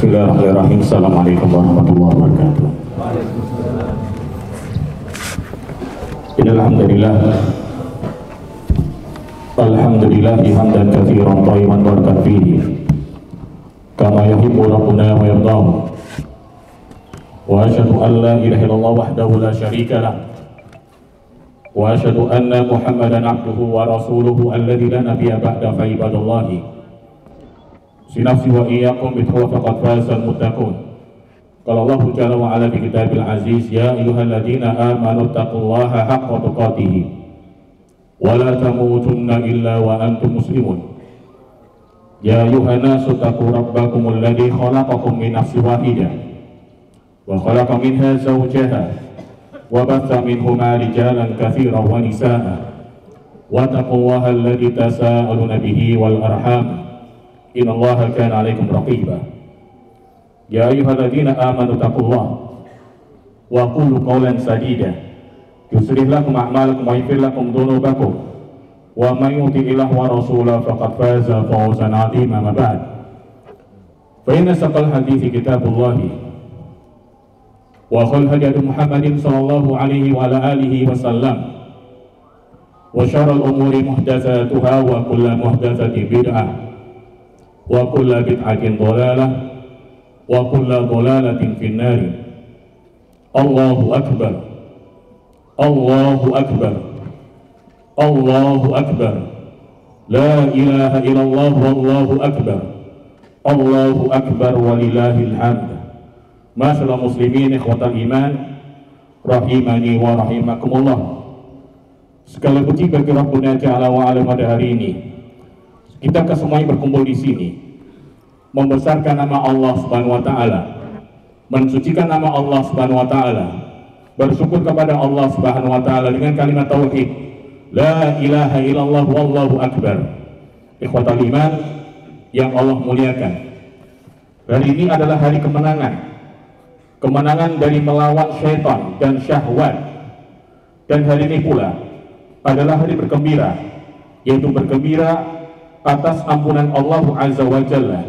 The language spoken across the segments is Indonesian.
Bismillahirrahmanirrahim. Assalamualaikum warahmatullahi wabarakatuh. Alhamdulillah. Alhamdulillah hamdan katsiran thayyiban barakan fihi. Kama yuhibbu rabbuna wa yardahu. Wa asyhadu an la ilaha illallah wahdahu la syarika lah. Wa asyhadu anna Muhammadan abduhu wa rasuluhu alladzi la nabiyya ba'da fa ibadallahi. Sinafsi wa iyyakum bitaqwa faqad fazal muttaqun. Qala Allah Jalla wa ala fi kitabil aziz, ya ayyuhalladzina amanu taqullaha haqqa tuqatih wa la tamutunna illa wa antum muslimun. Ya ayyuhan nasu taqu rabbakumul ladzi khalaqakum min nafsin wahidah wa khalaqa minha zawjaha wa batha minhuma rijalan katsiran wa nisaa'a wa taqullaha alladzi tasaaluna bihi wal arham innallaha kana 'alaikum raqiba. Ya ayyuhalladzina amanu taqullaha wa qulu qawlan sadida yuslih lakum a'malakum wa yaghfir lakum dhunubakum wa may yuti'illah wa rasulahu faqad faza fawzan 'azima. Ma ba'd, fa inna asqal hadithi kitabullahi wa khul hadi Muhammadin sallallahu alaihi wa ala alihi wasallam wa syarrul umuri muhdatsatuha wa kullu muhdatsatin bid'ah wa kullu bid'atin dhalalah wa kullu dhalalatin finnar. Allahu akbar, Allahu akbar, Allahu akbar, la ilaha illallah wallahu akbar, Allahu akbar walillahil hamd. Masyaallah muslimin ikhwatal iman rahimani wa rahimakumullah. Segala puji bagi Rabbuna Jalla wa ala pada hari ini kita kesemuanya berkumpul di sini membesarkan nama Allah Subhanahu wa taala, mensucikan nama Allah Subhanahu wa taala, bersyukur kepada Allah Subhanahu wa taala dengan kalimat tauhid la ilaha illallah wallahu akbar. Ikhwatal iman yang Allah muliakan, hari ini adalah hari kemenangan, kemenangan dari melawan syaitan dan syahwat, dan hari ini pula adalah hari bergembira, yaitu bergembira atas ampunan Allah Azza wa Jalla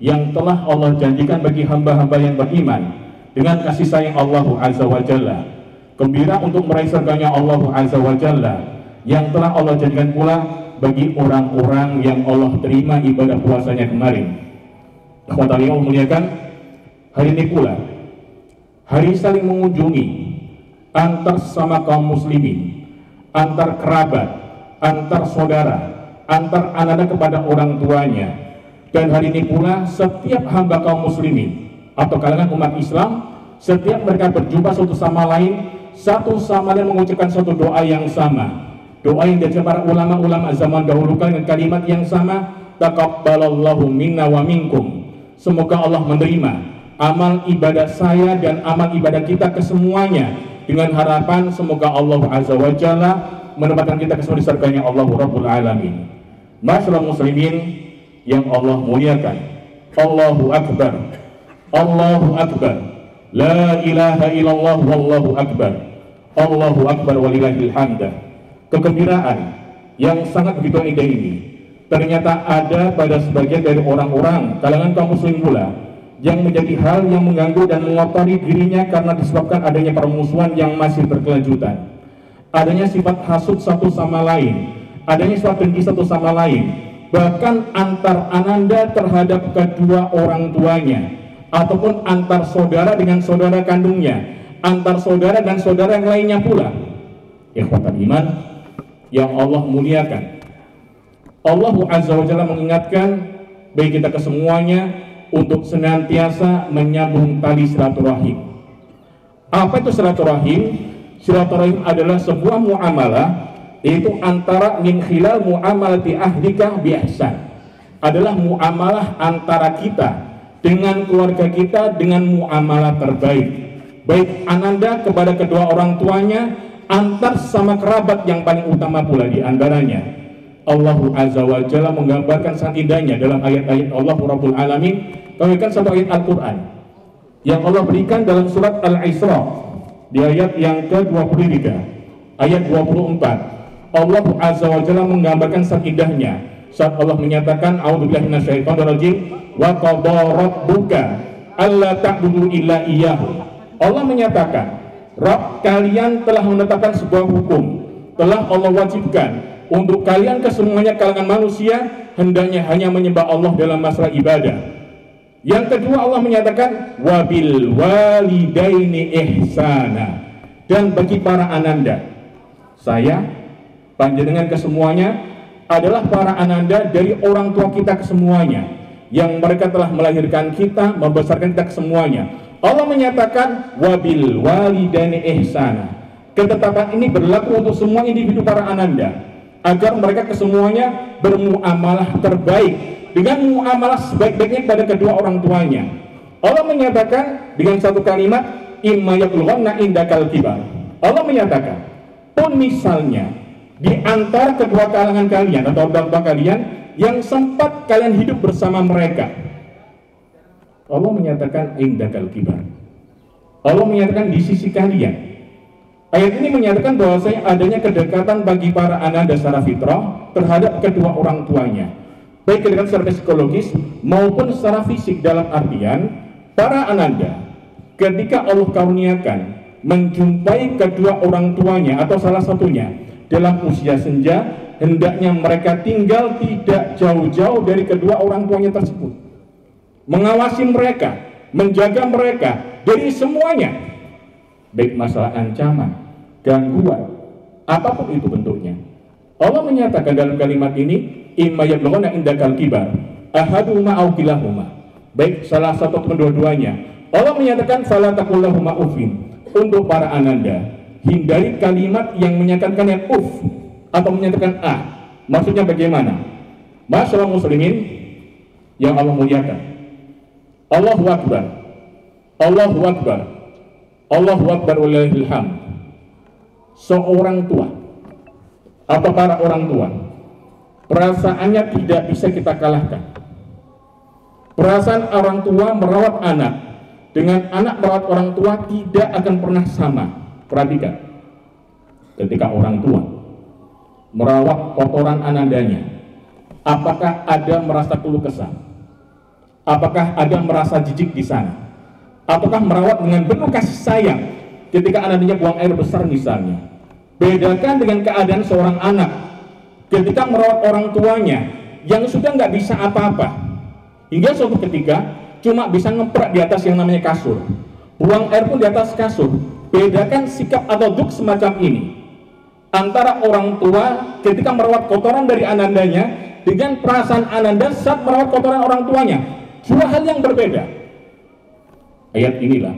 yang telah Allah janjikan bagi hamba-hamba yang beriman dengan kasih sayang Allah Azza wa Jalla, gembira untuk meraih surganya Allah Azza wa Jalla yang telah Allah janjikan pula bagi orang-orang yang Allah terima ibadah puasanya kemarin. Ikhwatal iman memuliakan, hari ini pula hari saling mengunjungi antar sama kaum muslimin, antar kerabat, antar saudara, antar anak-anak kepada orang tuanya. Dan hari ini pula setiap hamba kaum muslimin atau kalangan umat Islam, setiap mereka berjumpa satu sama lain, satu sama lain mengucapkan satu doa yang sama, doa yang diajar para ulama-ulama zaman dahulu dengan kalimat yang sama, taqabbalallahu minna wa minkum. Semoga Allah menerima amal ibadah saya dan amal ibadah kita kesemuanya, dengan harapan semoga Allah Azza wa Jalla menempatkan kita kesemua di surganya Allah Rabbul Alamin. Masyaallah muslimin yang Allah muliakan, Allahu akbar, Allahu akbar, la ilaha illallah wallahu akbar, Allahu akbar walillahil hamd. Kegembiraan yang sangat begitu indah ini ternyata ada pada sebagian dari orang-orang kalangan kaum muslim pula yang menjadi hal yang mengganggu dan mengotori dirinya karena disebabkan adanya permusuhan yang masih berkelanjutan, adanya sifat hasud satu sama lain, adanya sifat dengki satu sama lain, bahkan antar ananda terhadap kedua orang tuanya, ataupun antar saudara dengan saudara kandungnya, antar saudara dan saudara yang lainnya pula. Ikhwatan iman yang Allah muliakan, Allah Azza wa Jalla mengingatkan bagi kita kesemuanya untuk senantiasa menyambung tali silaturahim. Apa itu silaturahim? Silaturahim adalah sebuah muamalah, yaitu antara min khilal muamalati ahlika bi ihsan, adalah muamalah antara kita dengan keluarga kita dengan muamalah terbaik, baik ananda kepada kedua orang tuanya, antar sama kerabat yang paling utama pula di antaranya. Allah Azza wa Jalla menggambarkan sangat indahnya dalam ayat-ayat Allah Rabbul Alamin. Bagikan satu ayat Al-Quran yang Allah berikan dalam surat Al-Isra di ayat yang ke-23, ayat 24. Allah Azza wa Jalla menggambarkan sangat indahnya saat Allah menyatakan a'udzubillahi minasyaitonir rajim wa qadha rabbuka alla ta'budu illa iyyahu. Allah menyatakan, Rabb kalian telah menetapkan sebuah hukum, telah Allah wajibkan untuk kalian kesemuanya kalangan manusia hendaknya hanya menyembah Allah dalam masalah ibadah. Yang kedua, Allah menyatakan wabil walidaini ihsana, dan bagi para ananda, saya panjenengan kesemuanya adalah para ananda dari orang tua kita kesemuanya, yang mereka telah melahirkan kita, membesarkan kita kesemuanya. Allah menyatakan wabil walidaini ihsana. Ketetapan ini berlaku untuk semua individu para ananda, agar mereka kesemuanya bermuamalah terbaik dengan muamalah sebaik-baiknya kepada kedua orang tuanya. Allah menyatakan dengan satu kalimat, imma yablughanna indakal kibar. Allah menyatakan, pun misalnya di antara kedua kalangan kalian atau orang tua kalian yang sempat kalian hidup bersama mereka, Allah menyatakan indakal kibar. Allah menyatakan di sisi kalian. Ayat ini menyatakan bahwasanya adanya kedekatan bagi para ananda secara fitrah terhadap kedua orang tuanya, baik kedekatan secara psikologis maupun secara fisik, dalam artian para ananda ketika Allah karuniakan menjumpai kedua orang tuanya atau salah satunya dalam usia senja, hendaknya mereka tinggal tidak jauh-jauh dari kedua orang tuanya tersebut, mengawasi mereka, menjaga mereka dari semuanya, baik masalah ancaman, gangguan, apapun itu bentuknya. Allah menyatakan dalam kalimat ini, imma yablughanna indakal kibar ahaduhuma aw kilahuma, baik salah satu atau kedua-duanya. Allah menyatakan fala taqul lahuma uffin. Untuk para ananda, hindari kalimat yang menyatakan kalian atau menyatakan Maksudnya bagaimana? Masyaallah muslimin yang Allah muliakan, Allahu Akbar, Allahu Akbar, Allahu Akbar walillahil hamd. Seorang tua atau para orang tua, perasaannya tidak bisa kita kalahkan. Perasaan orang tua merawat anak dengan anak merawat orang tua tidak akan pernah sama. Perhatikan, ketika orang tua merawat kotoran anandanya, apakah ada merasa keluh kesah? Apakah ada merasa jijik di sana? Apakah merawat dengan penuh kasih sayang ketika anandanya buang air besar misalnya? Bedakan dengan keadaan seorang anak ketika merawat orang tuanya yang sudah nggak bisa apa-apa, hingga suatu ketika cuma bisa ngeprak di atas yang namanya kasur, buang air pun di atas kasur. Bedakan sikap atau duk semacam ini antara orang tua ketika merawat kotoran dari anandanya dengan perasaan ananda saat merawat kotoran orang tuanya. Dua hal yang berbeda. Ayat inilah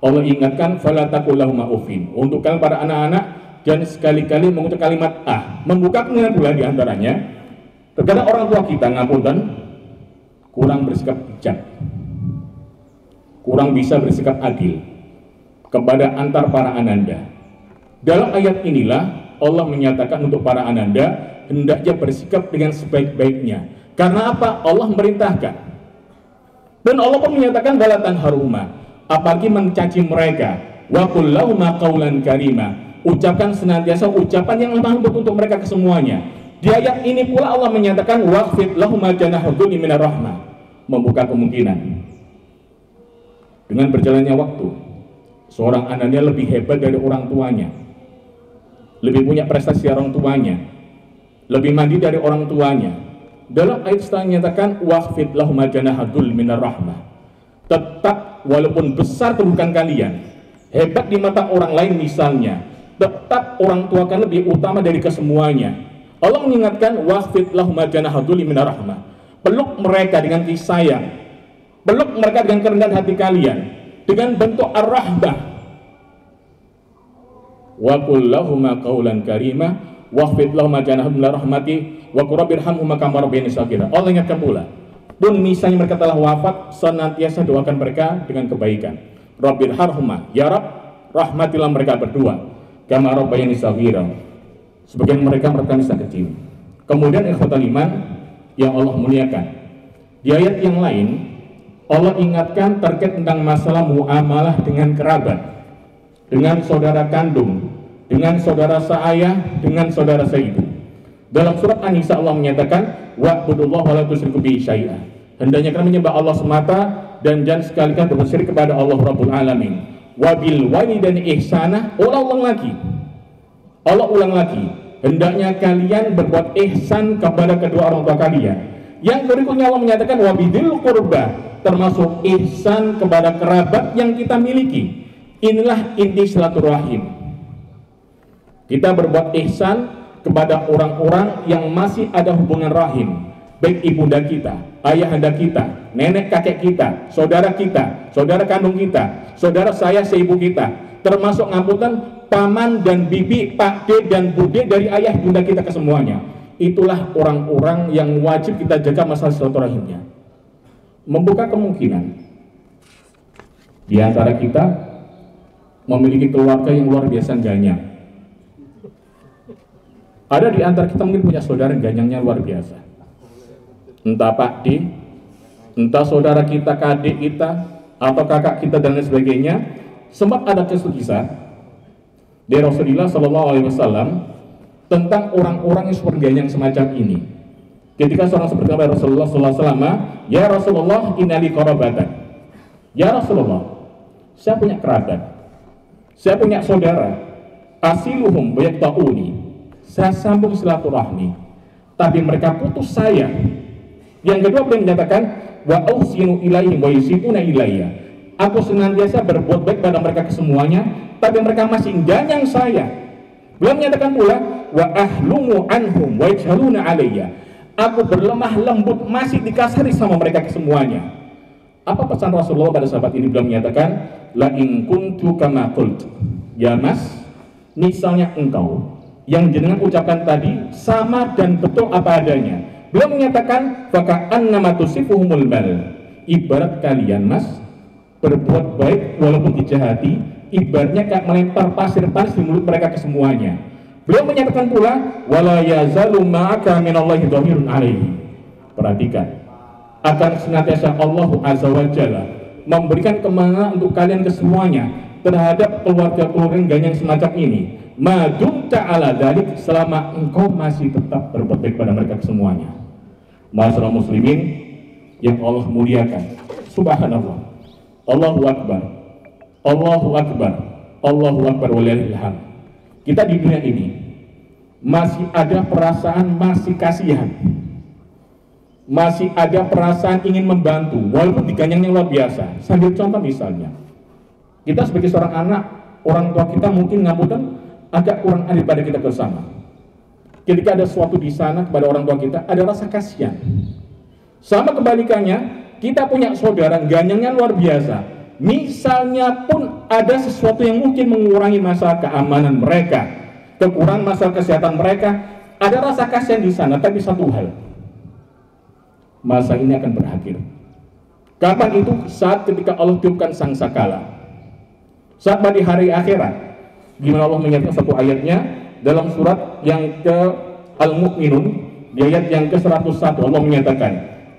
Allah ingatkan fala taqul lahuma uffin, untuk kalian para anak-anak dan sekali-kali mengucap kalimat membuka kemungkinan pula diantaranya terkadang orang tua kita ngapunten kurang bersikap bijak, kurang bisa bersikap adil kepada antar para ananda. Dalam ayat inilah Allah menyatakan untuk para ananda hendaknya bersikap dengan sebaik-baiknya. Karena apa? Allah merintahkan. Dan Allah pun menyatakan wala tanharhuma, apalagi mencaci mereka. Wa qul lahuma qaulan karima, ucapkan senantiasa ucapan yang lemah lembut untuk mereka kesemuanya. Di ayat ini pula Allah menyatakan waqfid lahuma janaha dzulli minar rahmah, membuka kemungkinan dengan berjalannya waktu seorang anaknya lebih hebat dari orang tuanya, lebih punya prestasi orang tuanya, lebih mandi dari orang tuanya. Dalam ayat setelahnya nyatakan waqfid lahum janaha dzulli minar rahmah, tetap walaupun besar kedudukan kalian, hebat di mata orang lain misalnya, tetap orang tua kan lebih utama dari kesemuanya. Allah mengingatkan waqfid lahum janaha dzulli minar rahmah, peluk mereka dengan kasih sayang, peluk mereka dengan kerendahan hati kalian dengan bentuk ar-rahmah. Wa qul lahum qaulan karimah waqfid lahum janaha minar rahmati wa qur rabbirhamhuma kama rabbayani shaghira. Allah ingatkan pula, pun misalnya mereka telah wafat, senantiasa doakan mereka dengan kebaikan. Rabbirhamhuma, ya Rabb, rahmatilah mereka berdua, kama rabbayani shaghira, sebagian mereka masih kecil. Kemudian ikhwatal iman yang Allah muliakan, di ayat yang lain Allah ingatkan terkait tentang masalah muamalah dengan kerabat, dengan saudara kandung, dengan saudara seayah, dengan saudara seibu. Dalam surat An-Nisa Allah menyatakan wa'budullaha wa la tusyriku bihi syai'an, hendaknya kalian menyembah Allah semata dan jangan sekali-kali berbuat syirik kepada Allah Rabbul Alamin. Wabil walidayni ihsana, Allah ulang lagi, hendaknya kalian berbuat ihsan kepada kedua orang tua kalian. Yang berikutnya Allah menyatakan wabidil qurba, termasuk ihsan kepada kerabat yang kita miliki. Inilah inti silaturahim. Kita berbuat ihsan kepada orang-orang yang masih ada hubungan rahim, baik ibunda kita, ayahanda kita, nenek kakek kita, saudara kandung kita, saudara saya seibu kita, termasuk ngapunten paman dan bibi, pak de dan bude dari ayah bunda kita kesemuanya. Itulah orang-orang yang wajib kita jaga masalah silaturahimnya. Membuka kemungkinan di antara kita memiliki keluarga yang luar biasa ganyang. Ada di antara kita mungkin punya saudara yang ganyangnya luar biasa, entah Pak D, entah saudara kita, adik kita, atau kakak kita dan lain sebagainya. Sempat ada kisah dari Rasulullah SAW tentang orang-orang yang super ganyang semacam ini. Ketika seorang seperti Rasulullah SAW, ya Rasulullah innali qarabatan, ya Rasulullah, saya punya kerabat, saya punya saudara, asiluhum bayaqtauni, saya sambung silaturahmi, tapi mereka putus saya. Yang kedua beliau menyatakan wa usinu ilaihim wa yusifuna ilayya, aku senantiasa berbuat baik pada mereka kesemuanya, tapi mereka masih ganyang saya. Beliau menyatakan pula wa ahlumu anhum wa yajhaluna alayya, aku berlemah lembut masih dikasari sama mereka kesemuanya. Apa pesan Rasulullah pada sahabat ini? Beliau menyatakan la in kuntu kama qult, ya mas, misalnya engkau yang jenengan ucapkan tadi sama dan betul apa adanya. Beliau menyatakan faka'annama tusifuhumul mal, ibarat kalian mas berbuat baik walaupun dijahati, ibaratnya kayak melempar pasir panas di mulut mereka kesemuanya. Beliau menyatakan pula wala yazalu ma'aka minallahi dhahirun alaihi, perhatikan, akan senantiasa Allah Azza wa Jalla memberikan kemenangan untuk kalian kesemuanya terhadap keluarga-keluarga yang ganyang semacam ini, madum ta'ala dalik, selama engkau masih tetap berbuat baik pada mereka semuanya. Masyarakat muslimin yang Allah muliakan, subhanallah, Allahu Akbar, Allahu Akbar, Allahu Akbar walillahil hamd. Kita di dunia ini masih ada perasaan masih kasihan, masih ada perasaan ingin membantu walaupun diganyangnya luar biasa. Sambil contoh misalnya, kita sebagai seorang anak, orang tua kita mungkin ngapunten agak kurang adil pada kita bersama. Ketika ada sesuatu di sana kepada orang tua kita, ada rasa kasihan. Sama kebalikannya, kita punya saudara ganyangnya luar biasa. Misalnya pun ada sesuatu yang mungkin mengurangi masalah keamanan mereka, kekurangan masalah kesehatan mereka, ada rasa kasihan di sana. Tapi satu hal, masa ini akan berakhir. Kapan itu? Saat ketika Allah tiupkan sangsakala, saat pada hari akhirat. Gimana Allah menyatakan satu ayatnya dalam surat yang ke Al-Mu'minun, di ayat yang ke-101, Allah menyatakan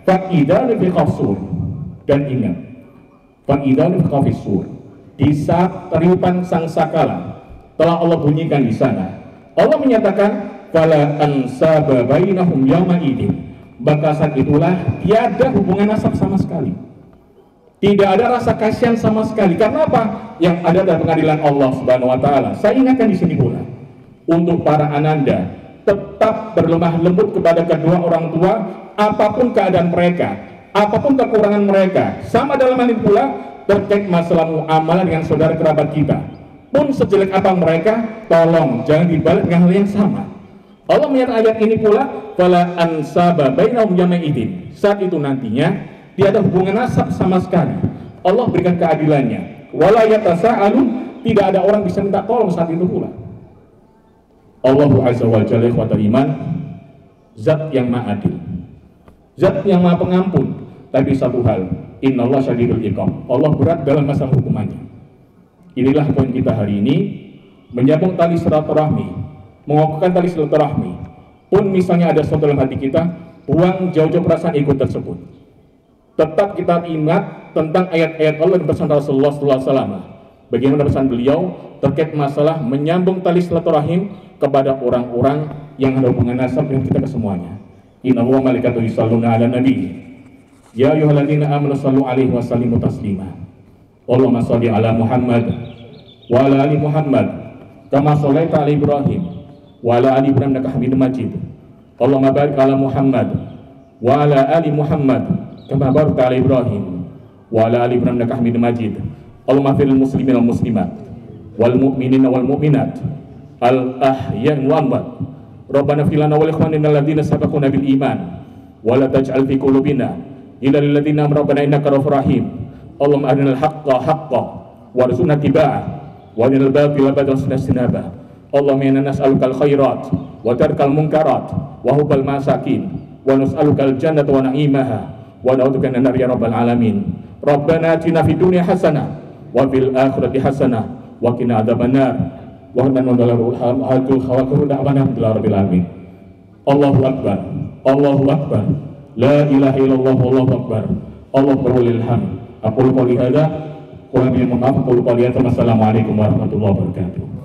fa'idha nufikha sur, dan ingat fa'idha nufikha sur, di saat tiupan sangsakala telah Allah bunyikan di sana, Allah menyatakan fala ansaba bainahum yawma idin, maka saat itulah tiada hubungan nasab sama sekali, tidak ada rasa kasihan sama sekali. Karena apa? Yang ada dalam pengadilan Allah Subhanahu wa taala. Saya ingatkan di sini pula untuk para ananda, tetap berlemah lembut kepada kedua orang tua, apapun keadaan mereka, apapun kekurangan mereka. Sama dalam hal ini pula terkait masalah muamalah dengan saudara kerabat kita. Pun sejelek apa mereka, tolong jangan dibalik dengan hal yang sama. Allah menyatakan ayat ini pula fala ansaba bainahum yawma idin. Saat itu nantinya tiada hubungan nasab sama sekali. Allah berikan keadilannya. Wala yatasa'alun, tidak ada orang bisa minta tolong saat itu pula. Allahu Azza wa Jalla wa iman, zat yang maha adil, zat yang maha pengampun. Tapi satu hal, innallaha syadidul iqab, Allah berat dalam masalah hukumannya. Inilah poin kita hari ini, menyambung tali silaturahmi, mengokohkan tali silaturahmi. Pun misalnya ada sesuatu dalam hati kita, buang jauh-jauh perasaan ego tersebut. Tetap kita ingat tentang ayat-ayat Allah dan pesan Rasulullah SAW. Bagaimana pesan beliau terkait masalah menyambung tali silaturahim kepada orang-orang yang ada hubungan nasab dengan kita kesemuanya. Innallaha malaikatahu yusholluna 'alan nabi, Ya ayyuhalladzina amanu shallu alaihi wa sallimu taslima. Allahumma shalli ala Muhammad wa ala ali Muhammad kama shallaita ala Ibrahim wa ala ali Ibrahim innaka Hamidum Majid. Allahumma barik ala Muhammad wa ala ali Muhammad kama barakta ala Ibrahim wa ala ali Ibrahim innaka Hamidum Majid. Allahumma firil muslimin wal muslimat wal mu'minina wal mu'minat al ahya'i wal amwat. Rabbana fil lana wal ikhwanina alladziina sabaquna bil iman wa la taj'al fi qulubina illa lil ladzina amanu rabbana innaka ra'ufur rahim. Allahumma arinal haqqa haqqan warzuqna ittiba'ah wa arinal batila batilan warzuqna ijtinabah. Allahumma inna nas'aluka al khairat wa tarkal munkarat wa hubbal masakin wa nas'aluka al jannata wa na'imaha wa na'udzubika minan nar ya rabbal alamin. Rabbana atina fid dunya hasanah wa fil akhirati hasanah wa qina adzabannar wa qina adzabannar khawatir da'wana rabbil alamin. Allahu akbar, Allahu akbar, la ilaha illallah, Allahu akbar, Allahu walil hamd. Aqulu qouli hadza wa billahi taufiq. Assalamualaikum warahmatullahi wabarakatuh.